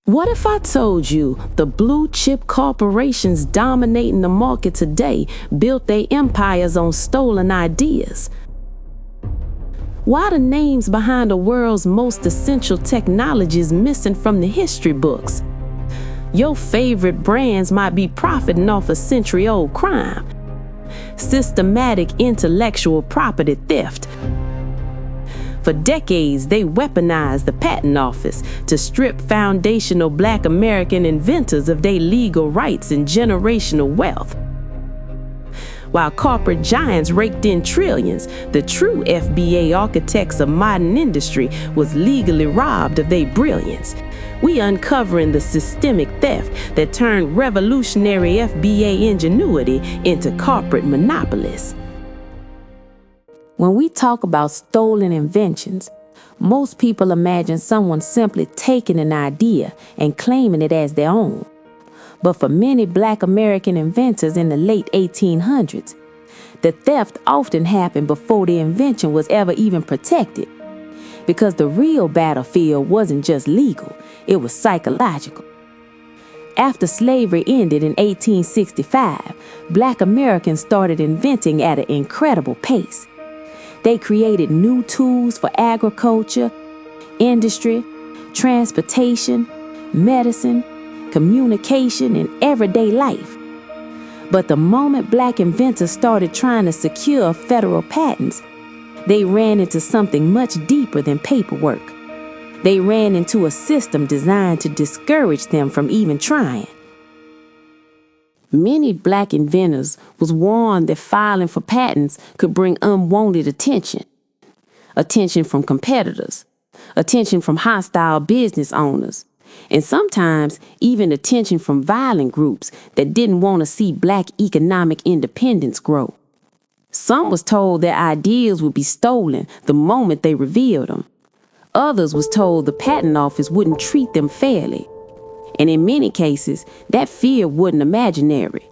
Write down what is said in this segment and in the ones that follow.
What if I told you the blue chip corporations dominating the market today built their empires on stolen ideas? Why the names behind the world's most essential technologies missing from the history books? Your favorite brands might be profiting off a century-old crime, systematic intellectual property theft. For decades, they weaponized the patent office to strip foundational Black American inventors of their legal rights and generational wealth. While corporate giants raked in trillions, the true FBA architects of modern industry was legally robbed of their brilliance. We uncovering the systemic theft that turned revolutionary FBA ingenuity into corporate monopolies. When we talk about stolen inventions, most people imagine someone simply taking an idea and claiming it as their own. But for many Black American inventors in the late 1800s, the theft often happened before the invention was ever even protected. Because the real battlefield wasn't just legal, it was psychological. After slavery ended in 1865, Black Americans started inventing at an incredible pace. They created new tools for agriculture, industry, transportation, medicine, communication, and everyday life. But the moment Black inventors started trying to secure federal patents, they ran into something much deeper than paperwork. They ran into a system designed to discourage them from even trying. Many Black inventors was warned that filing for patents could bring unwanted attention. Attention from competitors, attention from hostile business owners, and sometimes even attention from violent groups that didn't want to see Black economic independence grow. Some was told their ideas would be stolen the moment they revealed them. Others was told the patent office wouldn't treat them fairly. And in many cases, that fear wasn't imaginary.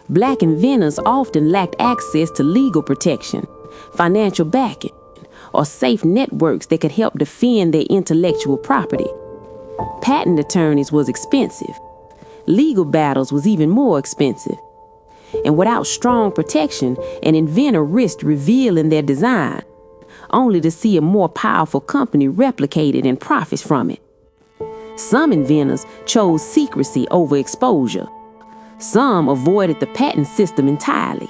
Black inventors often lacked access to legal protection, financial backing, or safe networks that could help defend their intellectual property. Patent attorneys was expensive. Legal battles was even more expensive. And without strong protection, an inventor risked revealing their design, only to see a more powerful company replicate it and profit from it. Some inventors chose secrecy over exposure. Some avoided the patent system entirely.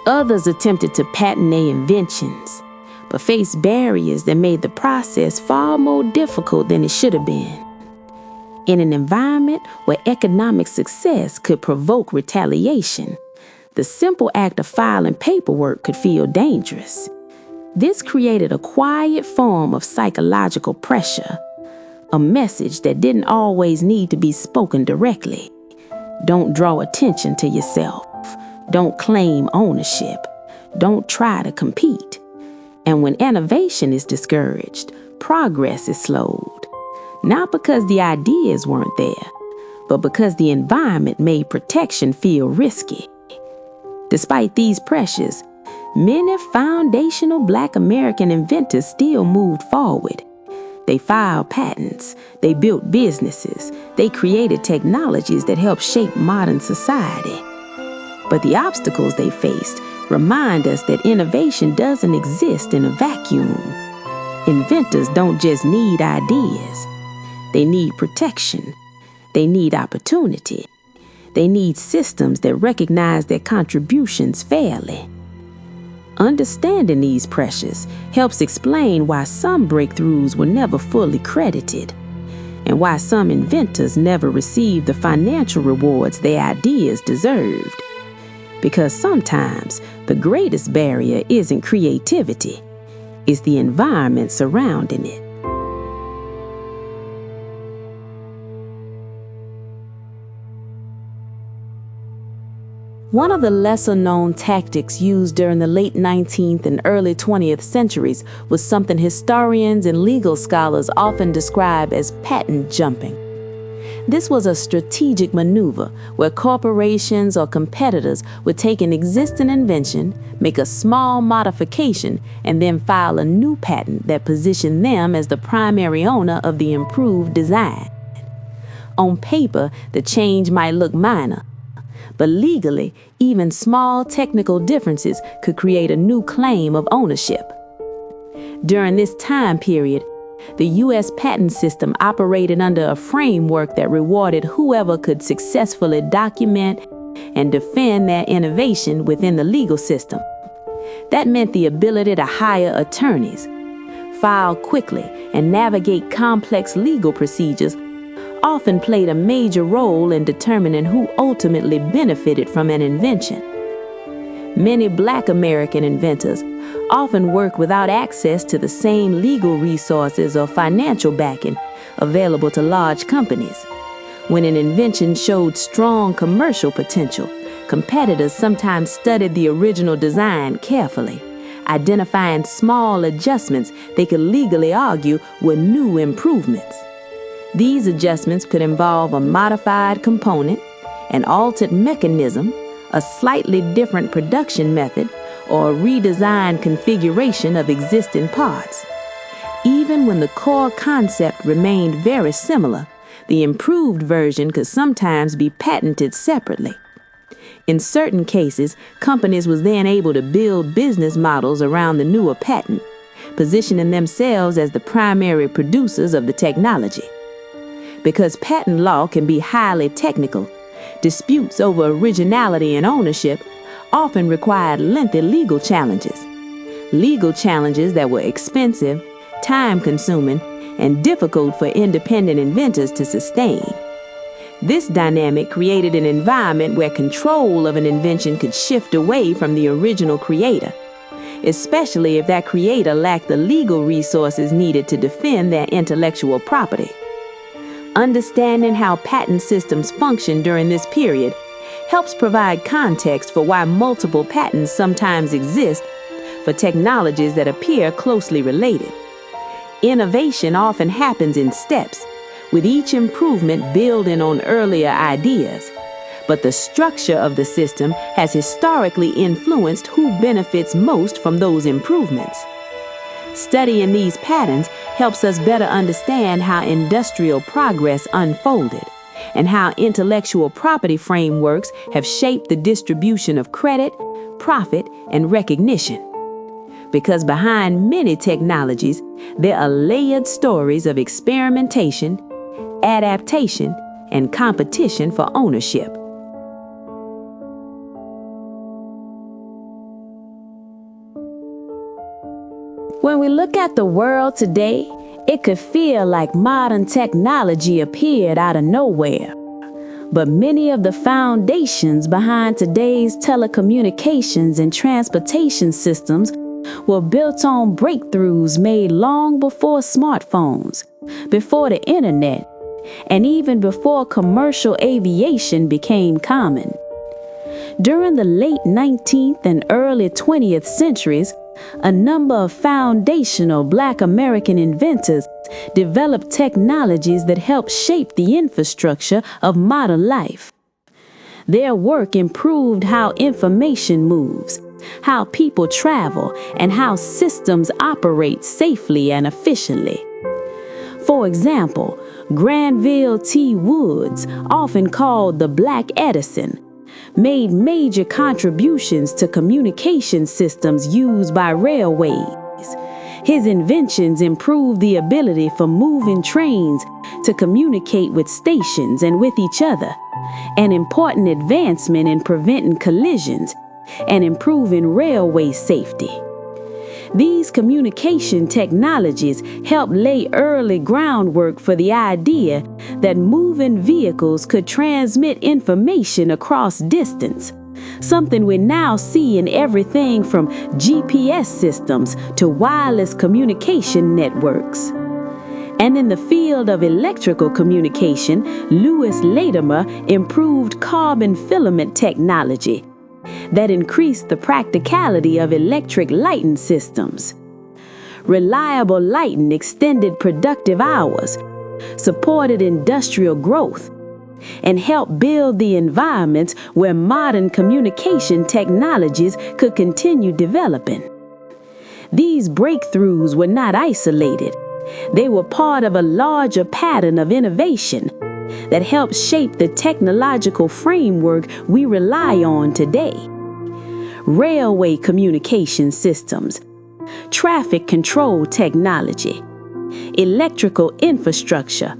Others attempted to patent their inventions, but faced barriers that made the process far more difficult than it should have been. In an environment where economic success could provoke retaliation, the simple act of filing paperwork could feel dangerous. This created a quiet form of psychological pressure, a message that didn't always need to be spoken directly. Don't draw attention to yourself. Don't claim ownership. Don't try to compete. And when innovation is discouraged, progress is slowed. Not because the ideas weren't there, but because the environment made protection feel risky. Despite these pressures, many foundational Black American inventors still moved forward. They filed patents, they built businesses, they created technologies that helped shape modern society. But the obstacles they faced remind us that innovation doesn't exist in a vacuum. Inventors don't just need ideas. They need protection. They need opportunity. They need systems that recognize their contributions fairly. Understanding these pressures helps explain why some breakthroughs were never fully credited, and why some inventors never received the financial rewards their ideas deserved. Because sometimes the greatest barrier isn't creativity, it's the environment surrounding it. One of the lesser-known tactics used during the late 19th and early 20th centuries was something historians and legal scholars often describe as patent jumping. This was a strategic maneuver where corporations or competitors would take an existing invention, make a small modification, and then file a new patent that positioned them as the primary owner of the improved design. On paper, the change might look minor, but legally, even small technical differences could create a new claim of ownership. During this time period, the U.S. patent system operated under a framework that rewarded whoever could successfully document and defend their innovation within the legal system. That meant the ability to hire attorneys, file quickly, and navigate complex legal procedures often played a major role in determining who ultimately benefited from an invention. Many Black American inventors often worked without access to the same legal resources or financial backing available to large companies. When an invention showed strong commercial potential, competitors sometimes studied the original design carefully, identifying small adjustments they could legally argue were new improvements. These adjustments could involve a modified component, an altered mechanism, a slightly different production method, or a redesigned configuration of existing parts. Even when the core concept remained very similar, the improved version could sometimes be patented separately. In certain cases, companies was then able to build business models around the newer patent, positioning themselves as the primary producers of the technology. Because patent law can be highly technical, disputes over originality and ownership often required lengthy legal challenges that were expensive, time-consuming, and difficult for independent inventors to sustain. This dynamic created an environment where control of an invention could shift away from the original creator, especially if that creator lacked the legal resources needed to defend their intellectual property. Understanding how patent systems function during this period helps provide context for why multiple patents sometimes exist for technologies that appear closely related. Innovation often happens in steps, with each improvement building on earlier ideas, but the structure of the system has historically influenced who benefits most from those improvements. Studying these patterns helps us better understand how industrial progress unfolded and how intellectual property frameworks have shaped the distribution of credit, profit, and recognition. Because behind many technologies, there are layered stories of experimentation, adaptation, and competition for ownership. When we look at the world today, it could feel like modern technology appeared out of nowhere. But many of the foundations behind today's telecommunications and transportation systems were built on breakthroughs made long before smartphones, before the internet, and even before commercial aviation became common. During the late 19th and early 20th centuries, a number of foundational Black American inventors developed technologies that helped shape the infrastructure of modern life. Their work improved how information moves, how people travel, and how systems operate safely and efficiently. For example, Granville T. Woods, often called the Black Edison, made major contributions to communication systems used by railways. His inventions improved the ability for moving trains to communicate with stations and with each other, an important advancement in preventing collisions and improving railway safety. These communication technologies helped lay early groundwork for the idea that moving vehicles could transmit information across distance, something we now see in everything from GPS systems to wireless communication networks. And in the field of electrical communication, Louis Latimer improved carbon filament technology that increased the practicality of electric lighting systems. Reliable lighting extended productive hours, supported industrial growth, and helped build the environments where modern communication technologies could continue developing. These breakthroughs were not isolated. They were part of a larger pattern of innovation that helped shape the technological framework we rely on today. Railway communication systems, traffic control technology, electrical infrastructure,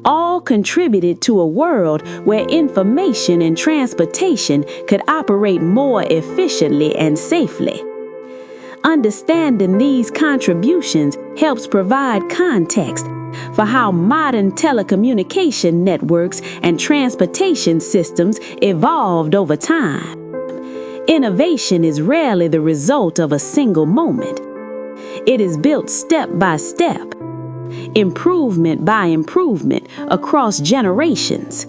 all contributed to a world where information and transportation could operate more efficiently and safely. Understanding these contributions helps provide context for how modern telecommunication networks and transportation systems evolved over time. Innovation is rarely the result of a single moment. It is built step by step, improvement by improvement across generations.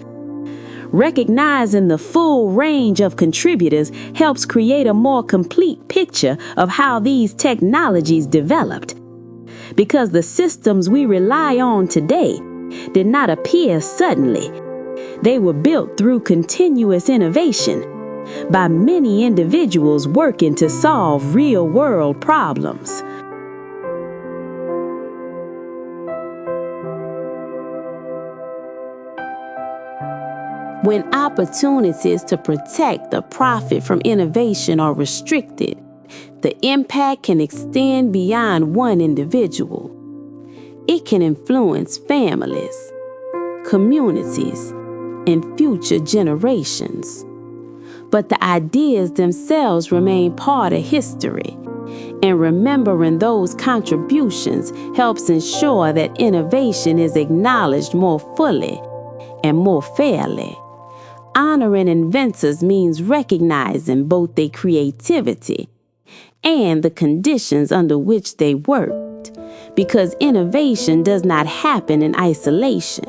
Recognizing the full range of contributors helps create a more complete picture of how these technologies developed. Because the systems we rely on today did not appear suddenly. They were built through continuous innovation by many individuals working to solve real-world problems. When opportunities to protect the profit from innovation are restricted, the impact can extend beyond one individual. It can influence families, communities, and future generations. But the ideas themselves remain part of history, and remembering those contributions helps ensure that innovation is acknowledged more fully and more fairly. Honoring inventors means recognizing both their creativity and the conditions under which they worked, because innovation does not happen in isolation.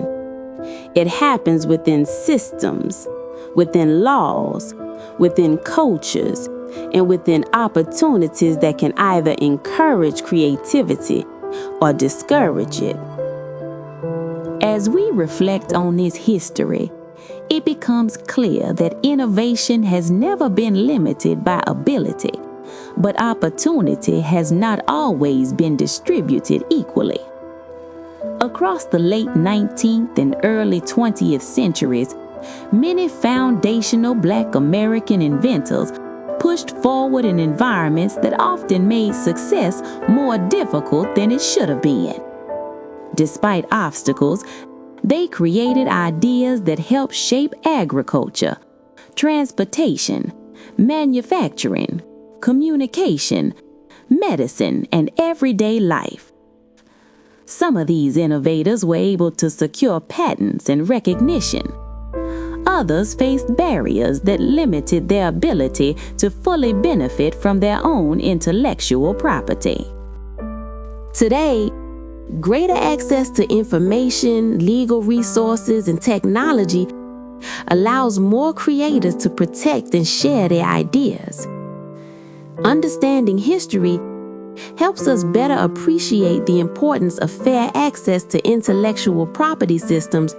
It happens within systems, within laws, within cultures, and within opportunities that can either encourage creativity or discourage it. As we reflect on this history, it becomes clear that innovation has never been limited by ability, but opportunity has not always been distributed equally. Across the late 19th and early 20th centuries, many foundational Black American inventors pushed forward in environments that often made success more difficult than it should have been. Despite obstacles, they created ideas that helped shape agriculture, transportation, manufacturing, communication, medicine, and everyday life. Some of these innovators were able to secure patents and recognition. Others faced barriers that limited their ability to fully benefit from their own intellectual property. Today, greater access to information, legal resources, and technology allows more creators to protect and share their ideas. Understanding history helps us better appreciate the importance of fair access to intellectual property systems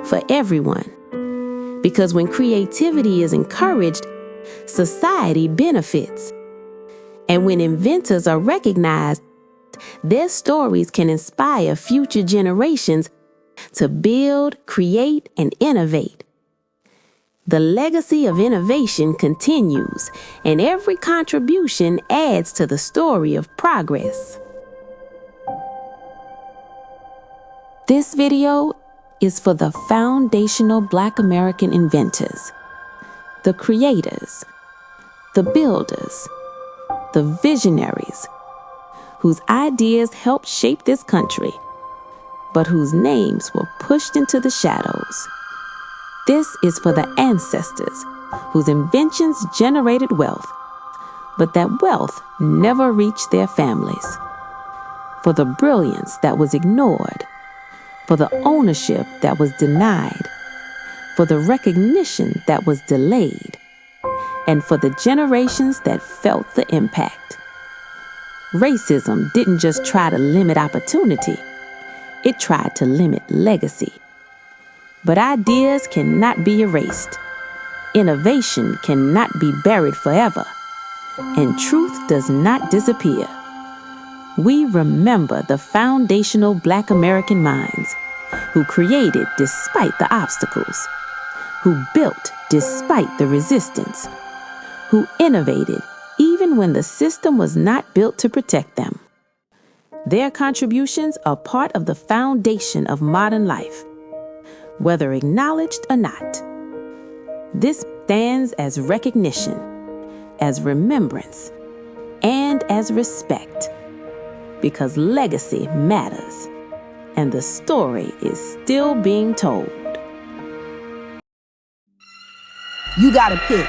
for everyone. Because when creativity is encouraged, society benefits. And when inventors are recognized, their stories can inspire future generations to build, create, and innovate. The legacy of innovation continues, and every contribution adds to the story of progress. This video is for the foundational Black American inventors, the creators, the builders, the visionaries, whose ideas helped shape this country, but whose names were pushed into the shadows. This is for the ancestors whose inventions generated wealth, but that wealth never reached their families. For the brilliance that was ignored, for the ownership that was denied, for the recognition that was delayed, and for the generations that felt the impact. Racism didn't just try to limit opportunity. It tried to limit legacy. But ideas cannot be erased. Innovation cannot be buried forever. And truth does not disappear. We remember the foundational Black American minds who created despite the obstacles, who built despite the resistance, who innovated even when the system was not built to protect them. Their contributions are part of the foundation of modern life, whether acknowledged or not. This stands as recognition, as remembrance, and as respect, because legacy matters, and the story is still being told. You gotta pick,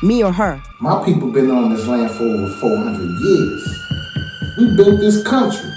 me or her. My people been on this land for over 400 years. We built this country.